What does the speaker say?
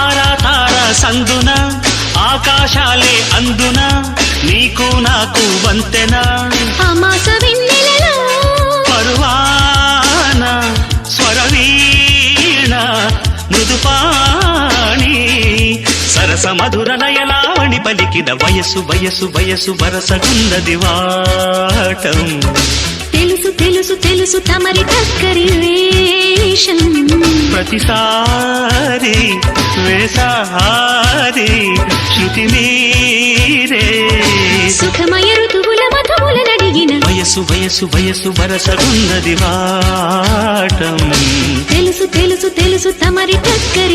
తారా తారా సందున ఆకాశాలే అందున నీకు నాకు వంతెన అమాస వెన్నెలలో పరువాన స్వరవీణ మృదుపాణి సరస మధుర నయలావణి పలికిన వయసు వయసు వయసు వరసగున్నది వాటం తెలుసు తెలుసు తెలుసు తమరి టక్కరి వేషం ప్రతిసారి వేసారి శృతి మీరే సుఖమయ ఋతువుల మధువుల నడిగిన వయసు వయసు వయసు వరసగున్నది వాటం తెలుసు తెలుసు తెలుసు తమరి టక్కరి